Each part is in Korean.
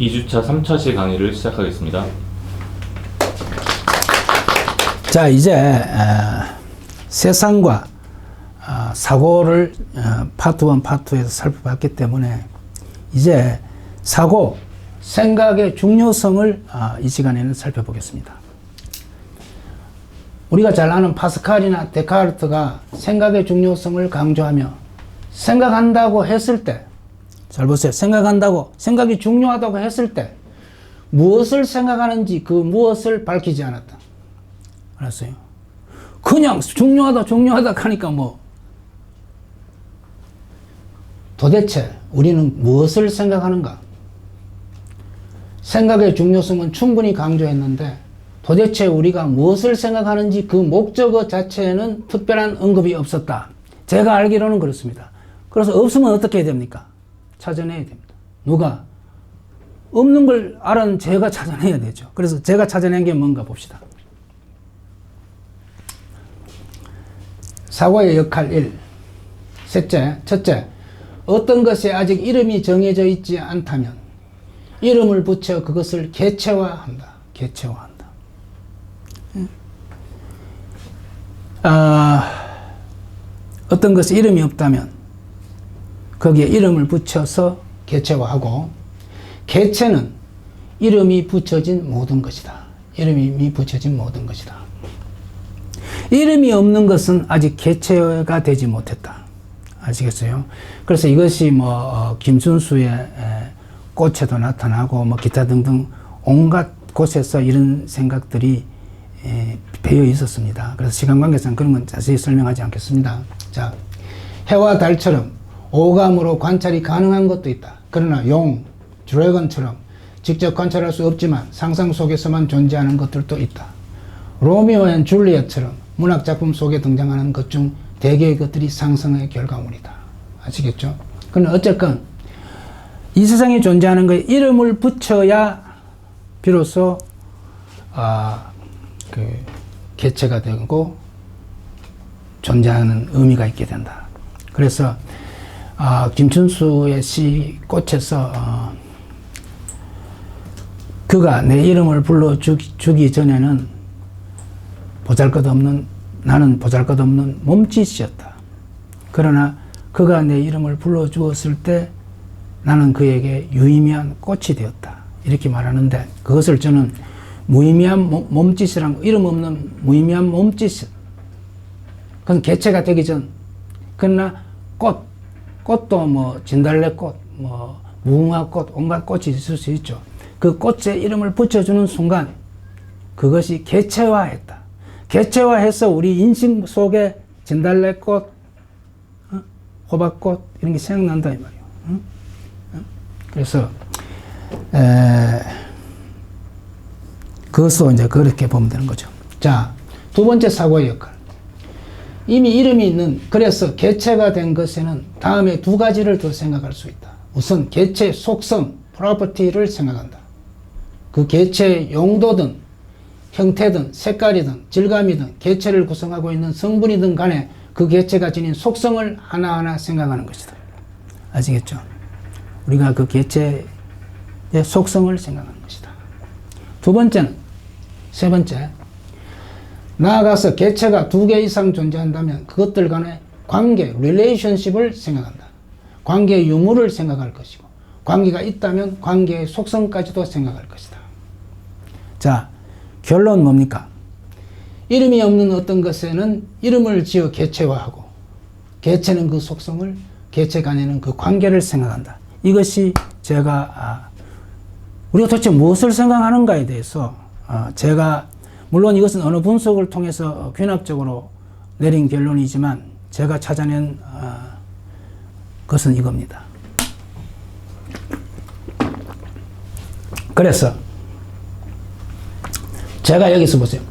2주차 3차시 강의를 시작하겠습니다. 자, 이제 세상과 사고를 파트 1, 파트 2에서 살펴봤기 때문에 이제 사고, 생각의 중요성을 이 시간에는 살펴보겠습니다. 우리가 잘 아는 파스칼이나 데카르트가 생각의 중요성을 강조하며 생각한다고 했을 때, 잘 보세요. 생각이 중요하다고 했을 때 무엇을 생각하는지 그 무엇을 밝히지 않았다. 알았어요? 그냥 중요하다 하니까 도대체 우리는 무엇을 생각하는가? 생각의 중요성은 충분히 강조했는데 도대체 우리가 무엇을 생각하는지 그 목적어 자체에는 특별한 언급이 없었다. 제가 알기로는 그렇습니다. 그래서 없으면 어떻게 해야 됩니까? 찾아내야 됩니다. 누가? 없는 걸 알아는 제가 찾아내야 되죠. 그래서 제가 찾아낸 게 뭔가 봅시다. 사고의 역할 1. 첫째, 어떤 것이 아직 이름이 정해져 있지 않다면 이름을 붙여 그것을 개체화한다. 어떤 것이 이름이 없다면 거기에 이름을 붙여서 개체화하고, 개체는 이름이 붙여진 모든 것이다. 이름이 없는 것은 아직 개체가 되지 못했다. 아시겠어요? 그래서 이것이 김순수의 꽃에도 나타나고 기타 등등 온갖 곳에서 이런 생각들이 배어 있었습니다. 그래서 시간 관계상 그런 건 자세히 설명하지 않겠습니다. 자, 해와 달처럼 오감으로 관찰이 가능한 것도 있다. 그러나 드래곤처럼 직접 관찰할 수 없지만 상상 속에서만 존재하는 것들도 있다. 로미오 앤 줄리엣처럼 문학작품 속에 등장하는 것 중 대개의 것들이 상상의 결과물이다. 아시겠죠? 그러나 어쨌건 이 세상에 존재하는 것에 이름을 붙여야 비로소 개체가 되고 존재하는 의미가 있게 된다. 그래서 김춘수의 시 꽃에서 그가 내 이름을 불러주기 전에는 나는 보잘것없는 몸짓이었다. 그러나 그가 내 이름을 불러주었을 때 나는 그에게 유의미한 꽃이 되었다. 이렇게 말하는데 그것을 저는 무의미한 몸짓이란, 이름 없는 무의미한 몸짓, 그건 개체가 되기 전. 그러나 꽃도 진달래꽃, 무궁화꽃, 온갖 꽃이 있을 수 있죠. 그 꽃에 이름을 붙여주는 순간 그것이 개체화했다. 개체화해서 우리 인식 속에 진달래꽃, 호박꽃 이런 게 생각난다 이 말이에요. 그래서 그것도 이제 그렇게 보면 되는 거죠. 자, 두 번째 사고의 역할. 이미 이름이 있는, 그래서 개체가 된 것에는 다음에 두 가지를 더 생각할 수 있다. 우선 개체의 속성, 프로퍼티를 생각한다. 그 개체의 용도든 형태든 색깔이든 질감이든 개체를 구성하고 있는 성분이든 간에 그 개체가 지닌 속성을 하나하나 생각하는 것이다. 아시겠죠? 우리가 그 개체의 속성을 생각하는 것이다. 세 번째, 나아가서 개체가 2개 이상 존재한다면 그것들 간의 관계, relationship을 생각한다. 관계의 유무를 생각할 것이고, 관계가 있다면 관계의 속성까지도 생각할 것이다. 자, 결론 뭡니까? 이름이 없는 어떤 것에는 이름을 지어 개체화하고, 개체는 그 속성을, 개체 간에는 그 관계를 생각한다. 이것이 제가 우리가 도대체 무엇을 생각하는가에 대해서 제가, 물론 이것은 언어 분석을 통해서 귀납적으로 내린 결론이지만 제가 찾아낸 것은 이겁니다. 그래서 제가 여기서 보세요.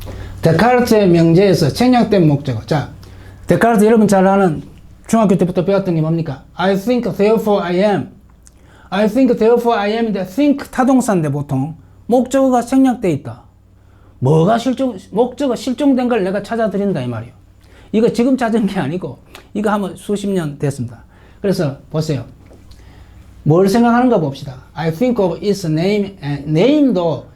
데카르트의 명제에서 책략된 목적어. 자, 데카르트 여러분 잘 아는 중학교 때부터 배웠던 게 뭡니까? I think therefore I am. I think therefore I am인데 think 타동사인데 보통 목적어가 생략되어 있다. 목적어 실종된 걸 내가 찾아드린다 이 말이에요. 이거 지금 찾은 게 아니고 이거 하면 수십 년 됐습니다. 그래서 보세요. 뭘 생각하는가 봅시다. I think of its name. name도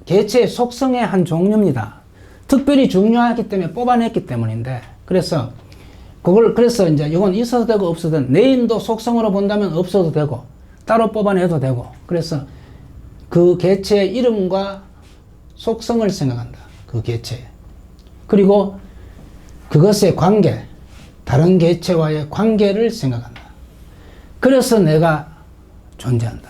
개체의 속성의 한 종류입니다. 특별히 중요하기 때문에 뽑아냈기 때문인데, 그래서 이제 이건 있어도 되고 없어도 되고, name도 속성으로 본다면 없어도 되고, 따로 뽑아내도 되고, 그래서 그 개체의 이름과 속성을 생각한다. 그 개체. 그리고 그것의 관계, 다른 개체와의 관계를 생각한다. 그래서 내가 존재한다.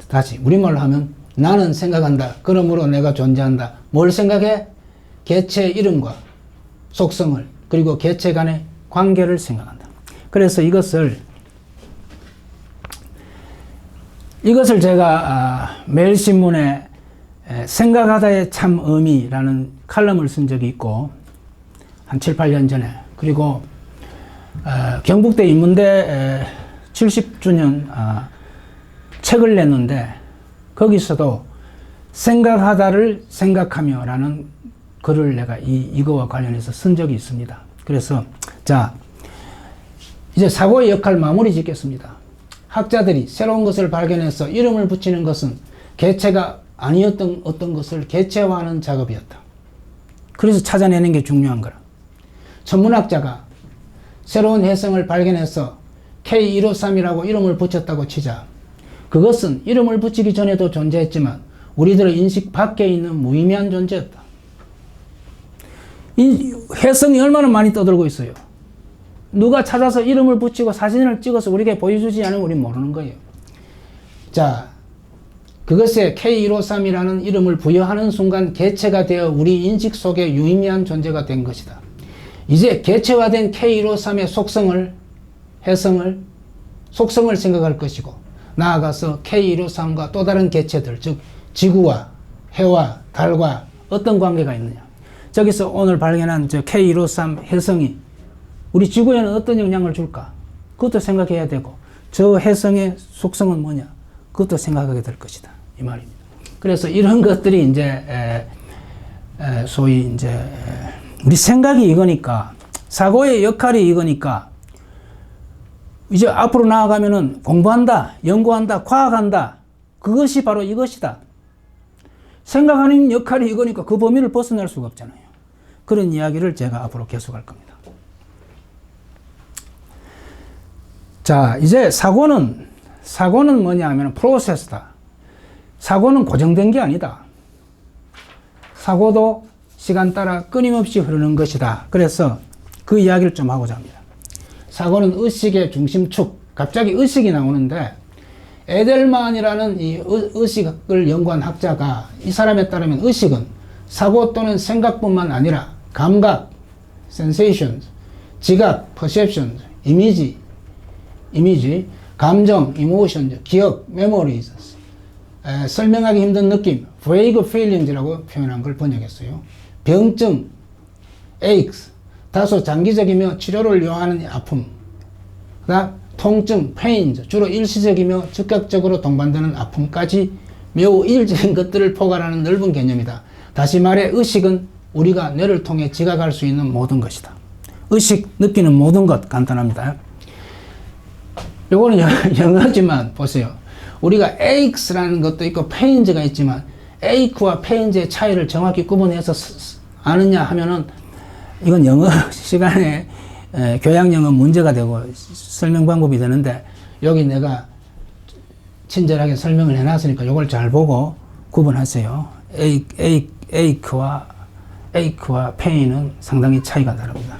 다시 우리말로 하면 나는 생각한다. 그러므로 내가 존재한다. 뭘 생각해? 개체의 이름과 속성을, 그리고 개체 간의 관계를 생각한다. 그래서 이것을 제가 매일신문에 생각하다의 참 의미라는 칼럼을 쓴 적이 있고, 한 7, 8년 전에. 그리고 경북대 인문대 70주년 책을 냈는데, 거기서도 생각하다를 생각하며 라는 글을 내가 이거와 관련해서 쓴 적이 있습니다. 그래서 자, 이제 사고의 역할 마무리 짓겠습니다. 학자들이 새로운 것을 발견해서 이름을 붙이는 것은 개체가 아니었던 어떤 것을 개체화하는 작업이었다. 그래서 찾아내는 게 중요한 거라. 천문학자가 새로운 혜성을 발견해서 K153이라고 이름을 붙였다고 치자. 그것은 이름을 붙이기 전에도 존재했지만 우리들의 인식 밖에 있는 무의미한 존재였다. 이 혜성이 얼마나 많이 떠들고 있어요. 누가 찾아서 이름을 붙이고 사진을 찍어서 우리에게 보여주지 않으면 우리는 모르는 거예요. 자, 그것에 K153이라는 이름을 부여하는 순간 개체가 되어 우리 인식 속에 유의미한 존재가 된 것이다. 이제 개체화된 K153의 속성을 생각할 것이고, 나아가서 K153과 또 다른 개체들, 즉 지구와 해와 달과 어떤 관계가 있느냐. 저기서 오늘 발견한 저 K153 혜성이 우리 지구에는 어떤 영향을 줄까? 그것도 생각해야 되고, 저 혜성의 속성은 뭐냐? 그것도 생각하게 될 것이다. 이 말입니다. 그래서 이런 것들이 이제 소위 이제 우리 생각이 이거니까, 사고의 역할이 이거니까, 이제 앞으로 나아가면은 공부한다, 연구한다, 과학한다. 그것이 바로 이것이다. 생각하는 역할이 이거니까 그 범위를 벗어날 수가 없잖아요. 그런 이야기를 제가 앞으로 계속할 겁니다. 자, 이제 사고는 뭐냐 하면 프로세스다. 사고는 고정된 게 아니다. 사고도 시간 따라 끊임없이 흐르는 것이다. 그래서 그 이야기를 좀 하고자 합니다. 사고는 의식의 중심축. 갑자기 의식이 나오는데, 에델만이라는 이 의식을 연구한 학자가, 이 사람에 따르면 의식은 사고 또는 생각뿐만 아니라 감각, sensations, 지각, perceptions, 이미지, 감정, emotions, 기억, memories, 설명하기 힘든 느낌, vague feelings라고 표현한 걸 번역했어요. 병증, aches, 다소 장기적이며 치료를 요하는 아픔, 그다음 통증, pains, 주로 일시적이며 즉각적으로 동반되는 아픔까지 매우 일적인 것들을 포괄하는 넓은 개념이다. 다시 말해 의식은 우리가 뇌를 통해 지각할 수 있는 모든 것이다. 의식, 느끼는 모든 것, 간단합니다. 요거는 영어지만 보세요. 우리가 aches라는 것도 있고 pains가 있지만 ache와 pains의 차이를 정확히 구분해서 아느냐 하면은 이건 영어 시간에 교양 영어 문제가 되고 설명 방법이 되는데, 여기 내가 친절하게 설명을 해놨으니까 이걸 잘 보고 구분하세요. ache와 pain은 상당히 차이가 다릅니다.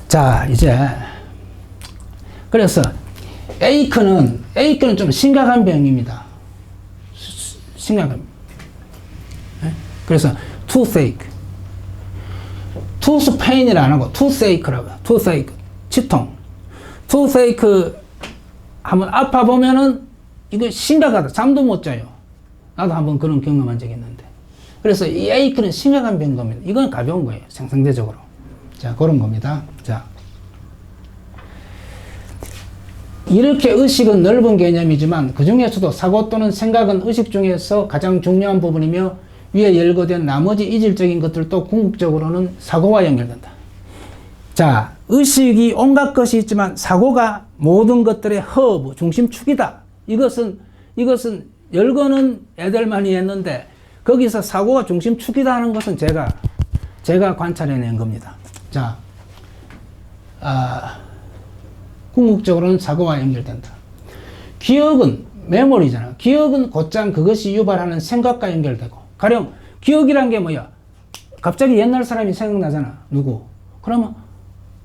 자, 이제 그래서 ache는 좀 심각한 병입니다. 심각합니다. 그래서 toothache, tooth pain이라 안 하고 toothache라고 해요. toothache, 치통. toothache 한번 아파 보면은 이거 심각하다. 잠도 못 자요. 나도 한번 그런 경험한 적이 있는데. 그래서 이 ache는 심각한 병입니다. 이건 가벼운 거예요. 상대적으로. 자, 그런 겁니다. 자, 이렇게 의식은 넓은 개념이지만 그 중에서도 사고 또는 생각은 의식 중에서 가장 중요한 부분이며, 위에 열거된 나머지 이질적인 것들도 궁극적으로는 사고와 연결된다. 자, 의식이 온갖 것이 있지만 사고가 모든 것들의 허브, 중심축이다. 이것은 열거는 에델만이 했는데 거기서 사고가 중심축이다 하는 것은 제가 관찰해낸 겁니다. 자, 궁극적으로는 사고와 연결된다. 기억은 메모리잖아. 기억은 곧장 그것이 유발하는 생각과 연결되고. 가령 기억이란 게 뭐야? 갑자기 옛날 사람이 생각나잖아. 누구? 그러면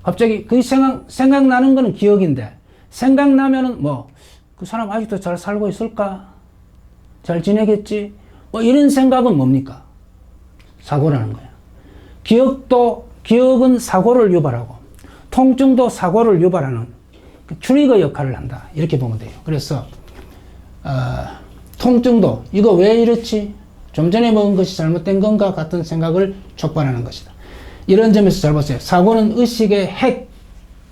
갑자기 그 생각나는 거는 기억인데, 생각나면은 뭐, 그 사람 아직도 잘 살고 있을까? 잘 지내겠지? 뭐 이런 생각은 뭡니까? 사고라는 거야. 기억은 사고를 유발하고, 통증도 사고를 유발하는 트리거 역할을 한다. 이렇게 보면 돼요. 그래서, 통증도, 이거 왜 이렇지? 좀 전에 먹은 것이 잘못된 건가 같은 생각을 촉발하는 것이다. 이런 점에서 잘 보세요. 사고는 의식의 핵,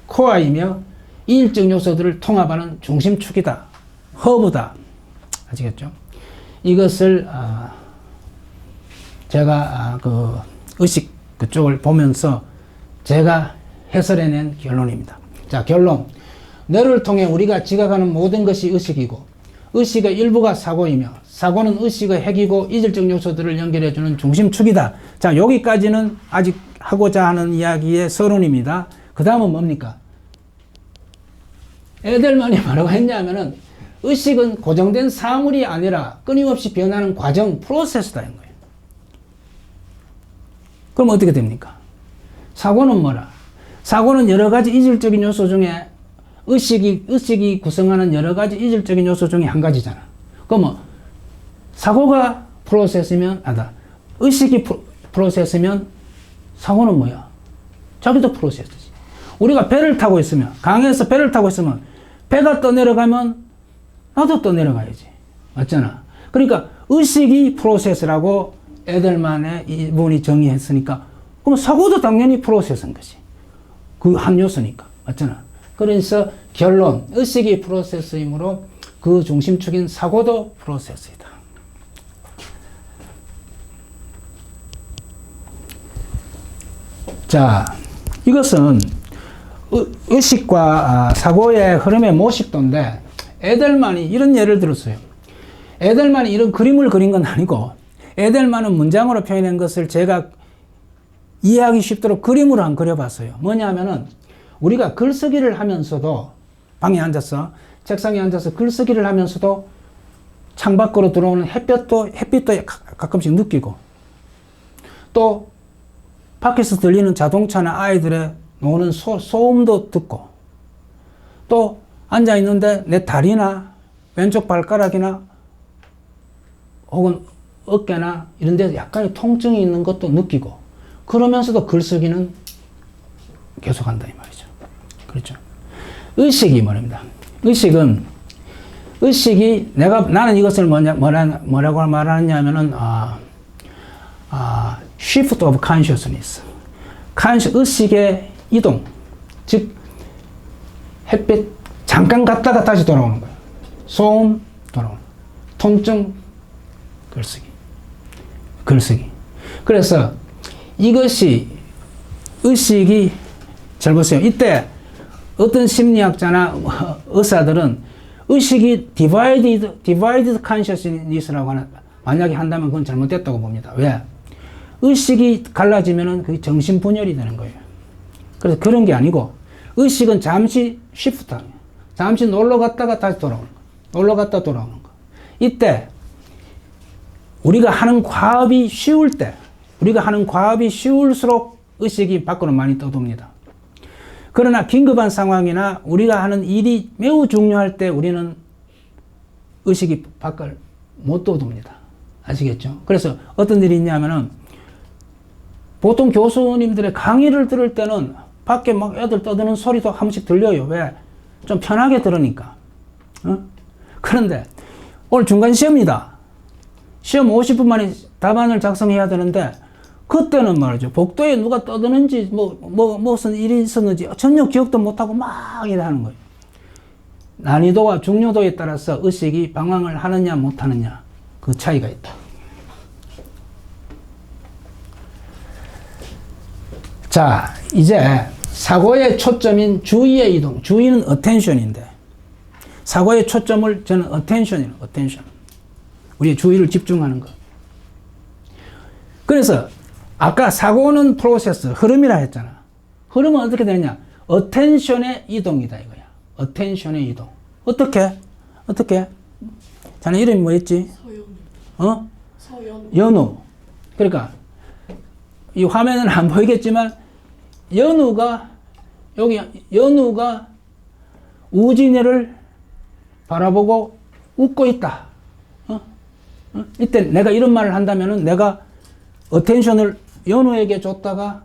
코어이며 이일적 요소들을 통합하는 중심축이다. 허브다. 아시겠죠? 이것을 제가 그 의식 그쪽을 보면서 제가 해설해낸 결론입니다. 자, 결론. 뇌를 통해 우리가 지각하는 모든 것이 의식이고 의식의 일부가 사고이며 사고는 의식의 핵이고 이질적 요소들을 연결해주는 중심축이다. 자, 여기까지는 아직 하고자 하는 이야기의 서론입니다. 그 다음은 뭡니까? 에델만이 뭐라고 했냐면은 의식은 고정된 사물이 아니라 끊임없이 변하는 과정, 프로세스다. 인 거예요. 그럼 어떻게 됩니까? 사고는 뭐라? 사고는 여러 가지 이질적인 요소 중에 의식이 구성하는 여러 가지 이질적인 요소 중에 한 가지잖아. 그러면 사고가 프로세스면, 의식이 프로세스면 사고는 뭐야? 자기도 프로세스지. 우리가 배를 타고 있으면, 강에서 배를 타고 있으면 배가 떠내려가면 나도 떠내려가야지. 맞잖아. 그러니까 의식이 프로세스라고 에델만의 이분이 정의했으니까 그럼 사고도 당연히 프로세스인 거지. 그 한 요소니까. 맞잖아. 그래서 결론, 의식이 프로세스이므로 그 중심축인 사고도 프로세스이다. 자, 이것은 의식과 사고의 흐름의 모식도인데 에델만이 이런 예를 들었어요. 에델만이 이런 그림을 그린 건 아니고 에델만은 문장으로 표현한 것을 제가 이해하기 쉽도록 그림으로 한 그려봤어요. 뭐냐면은 우리가 글쓰기를 하면서도 방에 앉아서 책상에 앉아서 글쓰기를 하면서도 창밖으로 들어오는 햇빛도 가끔씩 느끼고 또 밖에서 들리는 자동차나 아이들의 노는 소음도 듣고 또 앉아있는데 내 다리나 왼쪽 발가락이나 혹은 어깨나 이런 데 약간의 통증이 있는 것도 느끼고 그러면서도 글쓰기는 계속한다 이 말이죠. 그렇죠. 의식이 뭐랍니다. 의식이 나는 이것을 뭐라고 말하느냐면은 shift of consciousness. 의식의 이동. 즉, 햇빛 잠깐 갔다가 다시 돌아오는 거예요. 소음, 돌아오는 거예요. 통증, 글쓰기. 그래서 이것이 의식이, 잘 보세요. 이때 어떤 심리학자나 의사들은 의식이 divided consciousness라고 만약에 한다면 그건 잘못됐다고 봅니다. 왜? 의식이 갈라지면은 그게 정신분열이 되는 거예요. 그래서 그런 게 아니고, 의식은 잠시 쉬프트, 잠시 놀러 갔다가 다시 돌아오는 거. 놀러 갔다 돌아오는 거. 이때, 우리가 하는 과업이 쉬울수록 의식이 밖으로 많이 떠돕니다. 그러나 긴급한 상황이나 우리가 하는 일이 매우 중요할 때 우리는 의식이 밖을 못 떠돕니다. 아시겠죠? 그래서 어떤 일이 있냐면은 보통 교수님들의 강의를 들을 때는 밖에 막 애들 떠드는 소리도 한 번씩 들려요. 왜? 좀 편하게 들으니까. 그런데 오늘 중간 시험이다. 시험 50분 만에 답안을 작성해야 되는데 그때는 말이죠. 복도에 누가 떠드는지 무슨 일이 있었는지 전혀 기억도 못하고 막 일하는 거예요. 난이도와 중요도에 따라서 의식이 방황을 하느냐 못하느냐 그 차이가 있다. 자, 이제 사고의 초점인 주의의 이동. 주의는 attention인데 사고의 초점을 저는 attention이에요. attention. 우리의 주의를 집중하는 것. 그래서 아까 사고는 프로세스, 흐름이라 했잖아. 흐름은 어떻게 되느냐? attention의 이동이다 이거야. attention의 이동. 어떻게? 자네 이름이 뭐였지? 서연우. 연우. 그러니까 이 화면은 안 보이겠지만 연우가 우진이를 바라보고 웃고 있다. 이때 내가 이런 말을 한다면은 내가 어텐션을 연우에게 줬다가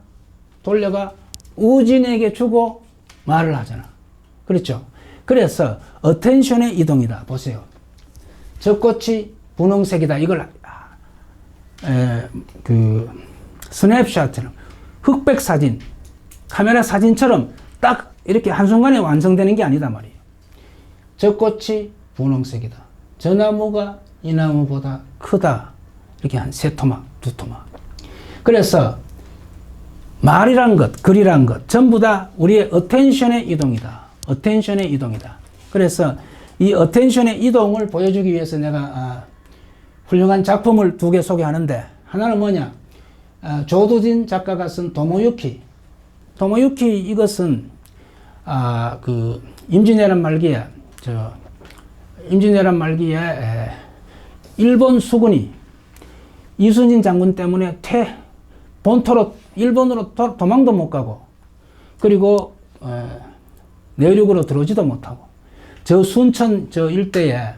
돌려가 우진에게 주고 말을 하잖아. 그렇죠? 그래서 어텐션의 이동이다. 보세요. 젖꽃이 분홍색이다. 이걸 스냅샷처럼 흑백 사진, 카메라 사진처럼 딱 이렇게 한순간에 완성되는 게 아니다 말이에요. 젖꽃이 분홍색이다. 저 나무가 이 나무보다 크다. 이렇게 한 3토막, 2토막. 그래서 말이란 것, 글이란 것 전부 다 우리의 어텐션의 이동이다. 어텐션의 이동이다. 그래서 이 어텐션의 이동을 보여주기 위해서 내가 훌륭한 작품을 2개 소개하는데 하나는 뭐냐? 조두진 작가가 쓴 도모유키. 도모유키 이것은 임진왜란 말기에 일본 수군이 이순신 장군 때문에 본토로 일본으로 도망도 못 가고 그리고 내륙으로 들어오지도 못하고 저 순천 저 일대에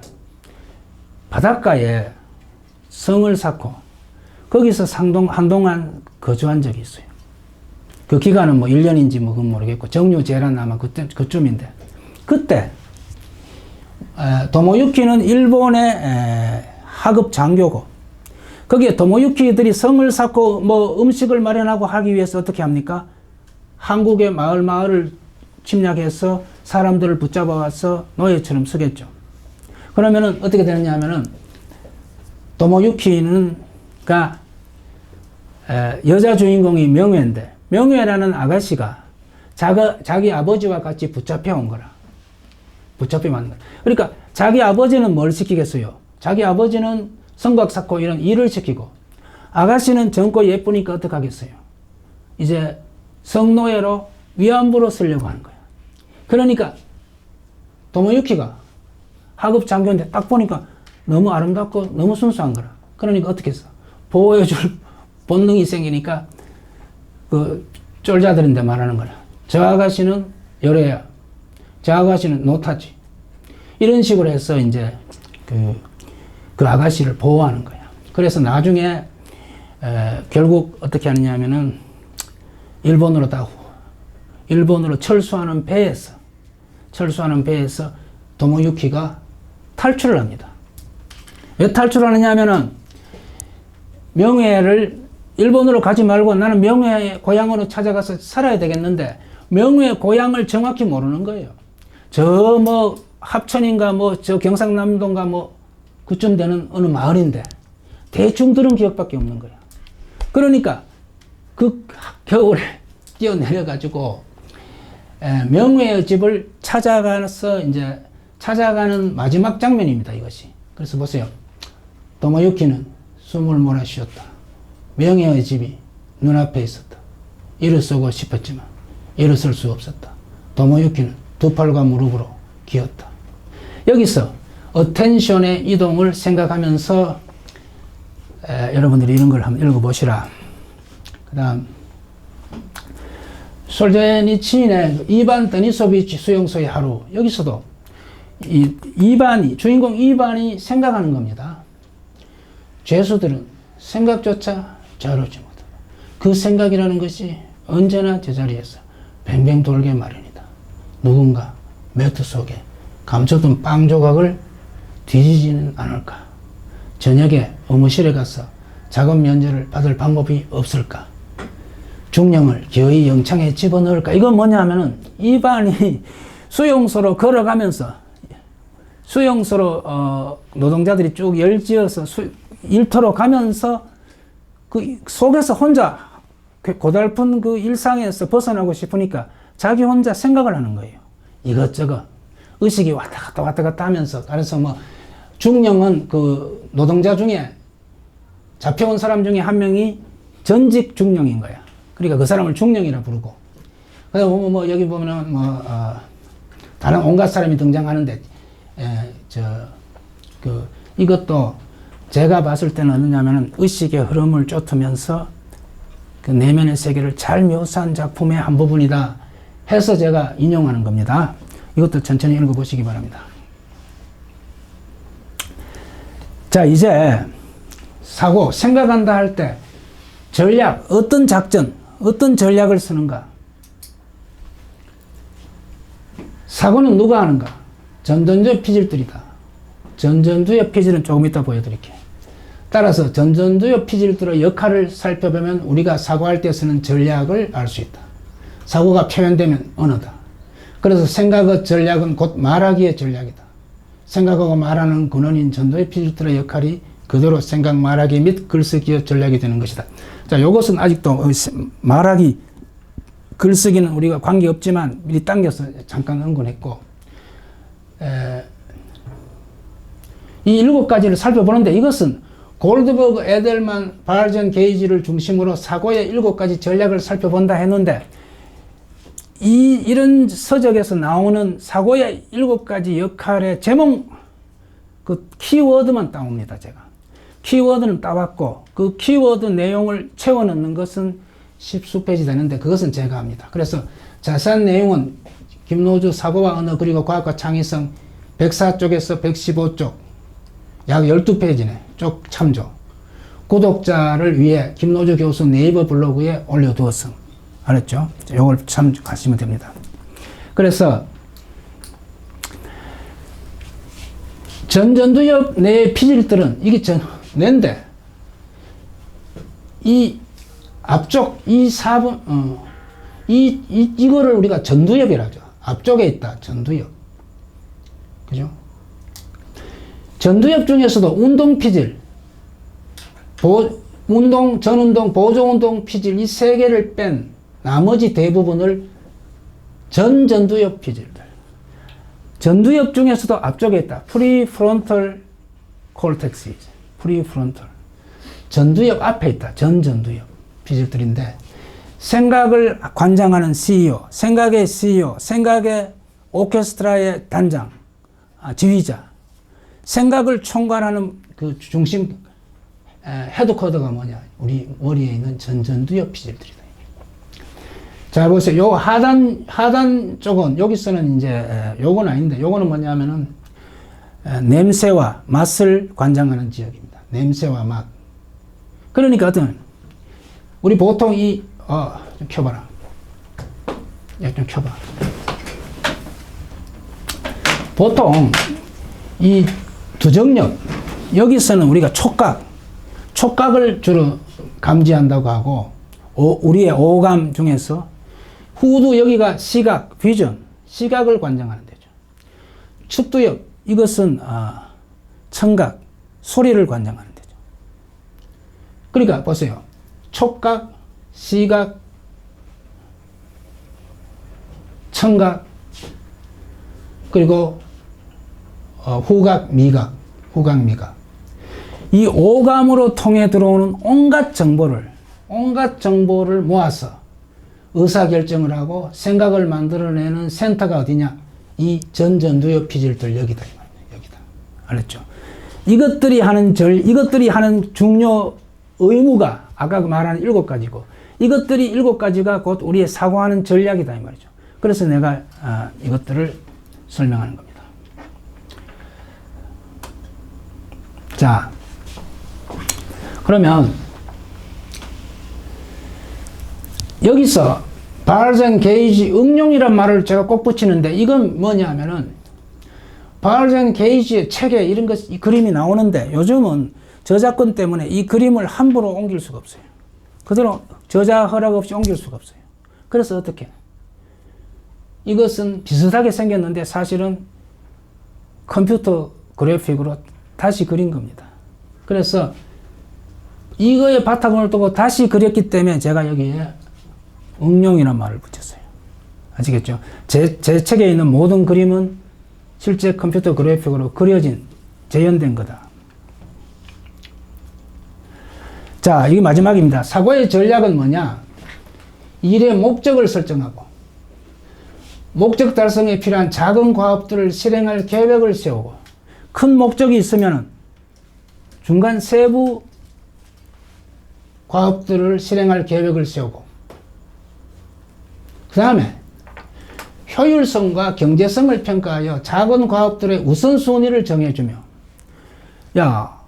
바닷가에 성을 쌓고 거기서 한동안 거주한 적이 있어요. 그 기간은 뭐 1년인지 뭐 그건 모르겠고 정유재란 아마 그쯤인데 그때 도모유키는 일본의 하급 장교고 거기에 도모유키들이 성을 쌓고 뭐 음식을 마련하고 하기 위해서 어떻게 합니까? 한국의 마을을 침략해서 사람들을 붙잡아 와서 노예처럼 쓰겠죠. 그러면은 어떻게 되느냐 하면은 도모유키가 여자 주인공이 명회인데 명회라는 아가씨가 자기 아버지와 같이 붙잡혀 온 거라. 붙잡혀 온 거라. 그러니까 자기 아버지는 뭘 시키겠어요? 자기 아버지는 성곽 쌓고 이런 일을 시키고 아가씨는 젊고 예쁘니까 어떡하겠어요? 이제 성노예로 위안부로 쓰려고 하는 거야. 그러니까 도모유키가 하급 장교인데 딱 보니까 너무 아름답고 너무 순수한 거라. 그러니까 어떻게 했어? 보호해줄 본능이 생기니까 그 쫄자들인데 말하는 거라. 저 아가씨는 여래야. 저 아가씨는 노타지. 이런 식으로 해서 이제 그 아가씨를 보호하는 거야. 그래서 나중에 결국 어떻게 하느냐 하면은 일본으로 철수하는 배에서 도모유키가 탈출을 합니다. 왜 탈출하느냐 하면은 명회를 일본으로 가지 말고 나는 명회의 고향으로 찾아가서 살아야 되겠는데 명회의 고향을 정확히 모르는 거예요. 저 뭐 합천인가 뭐 저 경상남도인가 뭐 그쯤 되는 어느 마을인데 대충 들은 기억밖에 없는 거야. 그러니까 그 겨울에 뛰어내려 가지고 명회의 집을 찾아가는 마지막 장면입니다. 이것이. 그래서 보세요. 도모유키는 숨을 몰아쉬었다. 명예의 집이 눈앞에 있었다. 일어서고 싶었지만 일어설 수 없었다. 도모유키는 두 팔과 무릎으로 기었다. 여기서 어텐션의 이동을 생각하면서 여러분들이 이런 걸 한번 읽어보시라. 그 다음 솔제니친의 이반 데니소비치 수용소의 하루. 여기서도 주인공 이반이 생각하는 겁니다. 죄수들은 생각조차 자유롭지 못하고 그 생각이라는 것이 언제나 제자리에서 뱅뱅 돌게 마련이다. 누군가 매트 속에 감춰둔 빵 조각을 뒤지지는 않을까? 저녁에 의무실에 가서 작업 면제를 받을 방법이 없을까? 중령을 기어이 영창에 집어넣을까? 이건 뭐냐 하면은 이반이 수용소로 걸어가면서 수용소로 노동자들이 쭉 열지어서 일터로 가면서 그 속에서 혼자 고달픈 그 일상에서 벗어나고 싶으니까 자기 혼자 생각을 하는 거예요. 이것저것. 의식이 왔다 갔다 하면서. 그래서 뭐, 중령은 그 노동자 중에 잡혀온 사람 중에 한 명이 전직 중령인 거야. 그러니까 그 사람을 중령이라 부르고. 그래서 뭐 여기 보면은 다른 온갖 사람이 등장하는데, 이것도 제가 봤을 때는 어느냐면은 의식의 흐름을 쫓으면서 그 내면의 세계를 잘 묘사한 작품의 한 부분이다 해서 제가 인용하는 겁니다. 이것도 천천히 읽어보시기 바랍니다. 자, 이제 사고, 생각한다 할 때 전략, 어떤 작전, 어떤 전략을 쓰는가? 사고는 누가 하는가? 전전두엽 피질들이다. 전전두엽 피질은 조금 이따 보여드릴게요. 따라서 전전두엽 피질들의 역할을 살펴보면 우리가 사고할 때 쓰는 전략을 알 수 있다. 사고가 표현되면 언어다. 그래서 생각의 전략은 곧 말하기의 전략이다. 생각하고 말하는 근원인 전두엽 피질들의 역할이 그대로 생각, 말하기 및 글쓰기의 전략이 되는 것이다. 자, 요것은 아직도 말하기, 글쓰기는 우리가 관계없지만 미리 당겨서 잠깐 언급했고, 이 7가지를 살펴보는데 이것은 골드버그, 에델만, 발전, 게이지를 중심으로 사고의 7가지 전략을 살펴본다 했는데 이런 서적에서 나오는 사고의 7가지 역할의 제목, 그 키워드만 따옵니다, 제가. 키워드는 따왔고 그 키워드 내용을 채워 넣는 것은 10수 페이지 되는데 그것은 제가 합니다. 그래서 자세한 내용은 김노주 사고와 언어 그리고 과학과 창의성 104쪽에서 115쪽 약 12페이지네. 쪽 참조. 구독자를 위해 김노주 교수 네이버 블로그에 올려두었음. 알았죠? 이걸 참조하시면 됩니다. 그래서 전전두엽 내 피질들은 이게 뇌인데 이 앞쪽 이 4번 이거를 우리가 전두엽이라고 하죠. 앞쪽에 있다. 전두엽. 그죠? 전두엽 중에서도 운동 피질, 운동, 전운동, 보조운동 피질 이 세 개를 뺀 나머지 대부분을 전두엽 피질들. 전두엽 중에서도 앞쪽에 있다. 프리프론털 콜텍스. 프리프론털. 전두엽 앞에 있다. 전두엽 피질들인데 생각을 관장하는 CEO, 생각의 CEO, 생각의 오케스트라의 단장, 지휘자, 생각을 총괄하는 그 중심 헤드쿼터가 뭐냐? 우리 머리에 있는 전두엽 피질들이다. 자, 보세요. 요 하단 쪽은 여기서는 이제 요건 아닌데 요거는 뭐냐면은 냄새와 맛을 관장하는 지역입니다. 냄새와 맛. 그러니까 어떤 우리 보통 좀 켜봐라. 좀 켜봐. 보통 이 두정력 여기서는 우리가 촉각을 주로 감지한다고 하고 우리의 오감 중에서 후두 여기가 시각, 비전, 시각을 관장하는 데죠. 측두엽 이것은 청각, 소리를 관장하는 데죠. 그러니까 보세요. 촉각, 시각, 청각, 그리고 후각, 미각. 이 오감으로 통해 들어오는 온갖 정보를 모아서 의사결정을 하고 생각을 만들어내는 센터가 어디냐? 이 전두엽 피질들 여기다. 알았죠? 이것들이 하는 중요 의무가 아까 말한 7가지고 이것들이 7가지가 곧 우리의 사고하는 전략이다 이 말이죠. 그래서 내가 이것들을 설명하는 겁니다. 자, 그러면 여기서 발전 게이지 응용이란 말을 제가 꼭 붙이는데 이건 뭐냐 하면은 발전 게이지의 책에 이런 이 그림이 나오는데 요즘은 저작권 때문에 이 그림을 함부로 옮길 수가 없어요. 그대로 저자 허락 없이 옮길 수가 없어요. 그래서 어떻게? 이것은 비슷하게 생겼는데 사실은 컴퓨터 그래픽으로 다시 그린 겁니다. 그래서 이거에 바탕을 두고 다시 그렸기 때문에 제가 여기에 응용이라는 말을 붙였어요. 아시겠죠? 제 책에 있는 모든 그림은 실제 컴퓨터 그래픽으로 그려진, 재현된 거다. 자, 이게 마지막입니다. 사고의 전략은 뭐냐? 일의 목적을 설정하고, 목적 달성에 필요한 작은 과업들을 실행할 계획을 세우고, 큰 목적이 있으면 중간 세부 과업들을 실행할 계획을 세우고, 그 다음에 효율성과 경제성을 평가하여 작은 과업들의 우선순위를 정해주며, 야,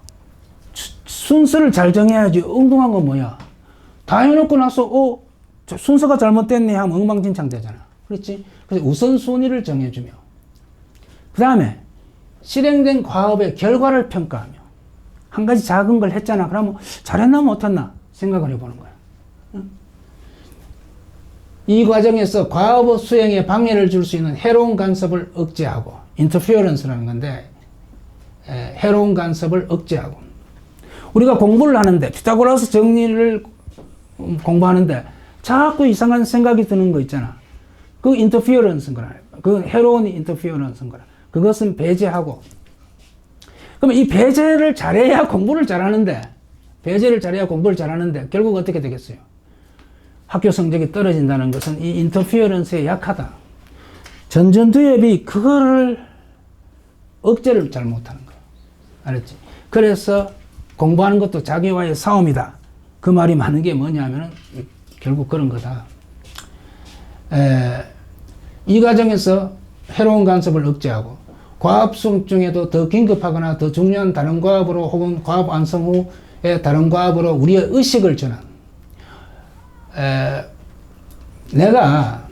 순서를 잘 정해야지. 엉뚱한 건 뭐야? 다 해놓고 나서 순서가 잘못됐네 하면 엉망진창 되잖아. 그렇지? 그래서 우선순위를 정해주며, 그 다음에 실행된 과업의 결과를 평가하며, 한 가지 작은 걸 했잖아. 그러면 잘했나 못했나 생각을 해보는 거야. 응? 이 과정에서 과업 수행에 방해를 줄 수 있는 해로운 간섭을 억제하고, interference라는 건데, 해로운 간섭을 억제하고, 우리가 공부를 하는데, 피타고라스 정리를 공부하는데 자꾸 이상한 생각이 드는 거 있잖아. 그 interference인 거라. 그 해로운 interference인 거라. 그것은 배제하고, 그러면 이 배제를 잘해야 공부를 잘하는데, 배제를 잘해야 공부를 잘하는데 결국 어떻게 되겠어요? 학교 성적이 떨어진다는 것은 이 인터피어런스에 약하다. 전전두엽이 그거를 억제를 잘 못하는 거예요. 알았지? 그래서 공부하는 것도 자기와의 싸움이다. 그 말이 많은 게 뭐냐면은 결국 그런 거다. 이 과정에서 해로운 간섭을 억제하고, 과업 수행 중에도 더 긴급하거나 더 중요한 다른 과업으로 혹은 과업 완성 후에 다른 과업으로 우리의 의식을 전환. 내가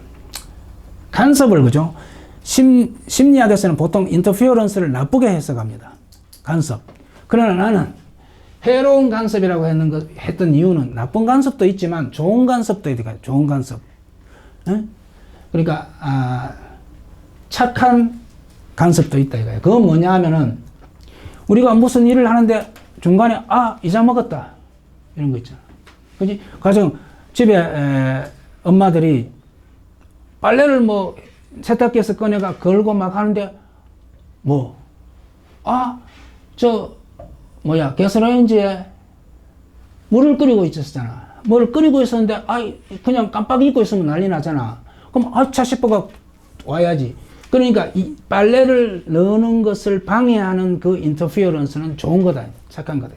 간섭을, 그죠? 심리학에서는 보통 인터피어런스를 나쁘게 해석합니다. 간섭. 그러나 나는 해로운 간섭이라고 했던 이유는 나쁜 간섭도 있지만 좋은 간섭도 있다. 좋은 간섭. 그러니까 착한 간섭도 있다 이거예요. 그건 뭐냐 하면은 우리가 무슨 일을 하는데 중간에 잊어먹었다 이런 거 있잖아. 그지? 가령 집에 엄마들이 빨래를 뭐 세탁기에서 꺼내가 걸고 막 하는데 가스레인지에 물을 끓이고 있었잖아. 물을 끓이고 있었는데 그냥 깜빡 잊고 있으면 난리 나잖아. 그럼 차 싶어가 와야지. 그러니까 이 빨래를 넣는 것을 방해하는 그 인터피어런스는 좋은 거다. 착한 거다.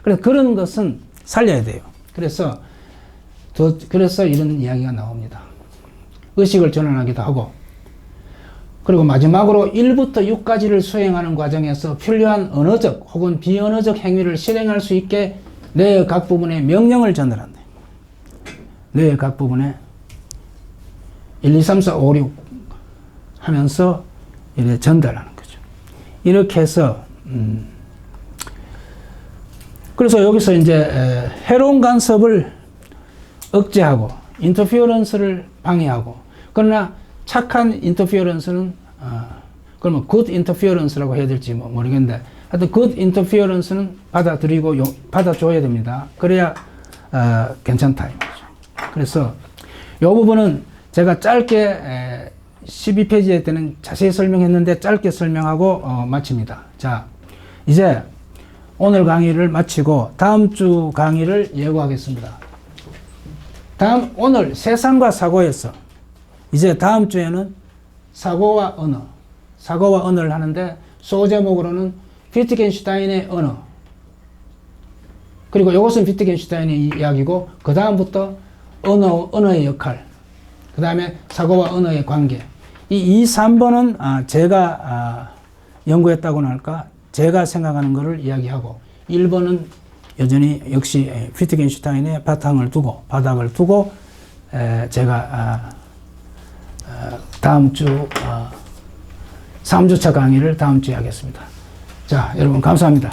그래서 그런 것은 살려야 돼요. 그래서 이런 이야기가 나옵니다. 의식을 전환하기도 하고, 그리고 마지막으로 1부터 6까지를 수행하는 과정에서 필요한 언어적 혹은 비언어적 행위를 실행할 수 있게 뇌의 각 부분에 명령을 전달한다. 뇌의 각 부분에 1, 2, 3, 4, 5, 6 하면서 이렇게 전달하는 거죠. 이렇게 해서 그래서 여기서 이제 해로운 간섭을 억제하고 인터피어런스를 방해하고, 그러나 착한 인터피어런스는 그러면 good interference라고 해야 될지 모르겠는데, 하여튼 good interference는 받아줘야 됩니다. 그래야 괜찮다 이 말이죠. 그래서 이 부분은 제가 짧게 12페이지에 때는 자세히 설명했는데 짧게 설명하고 마칩니다. 자, 이제 오늘 강의를 마치고 다음 주 강의를 예고하겠습니다. 오늘 세상과 사고에서 이제 다음 주에는 사고와 언어를 하는데, 소제목으로는 위트겐슈타인의 언어, 그리고 이것은 위트겐슈타인의 이야기고, 그 다음부터 언어의 역할, 그 다음에 사고와 언어의 관계. 이 3번은 제가 연구했다고나 할까, 제가 생각하는 것을 이야기하고, 1번은 여전히 역시 위트겐슈타인의 바닥을 두고 제가 다음 주 3주차 강의를 다음 주에 하겠습니다. 자, 여러분 감사합니다.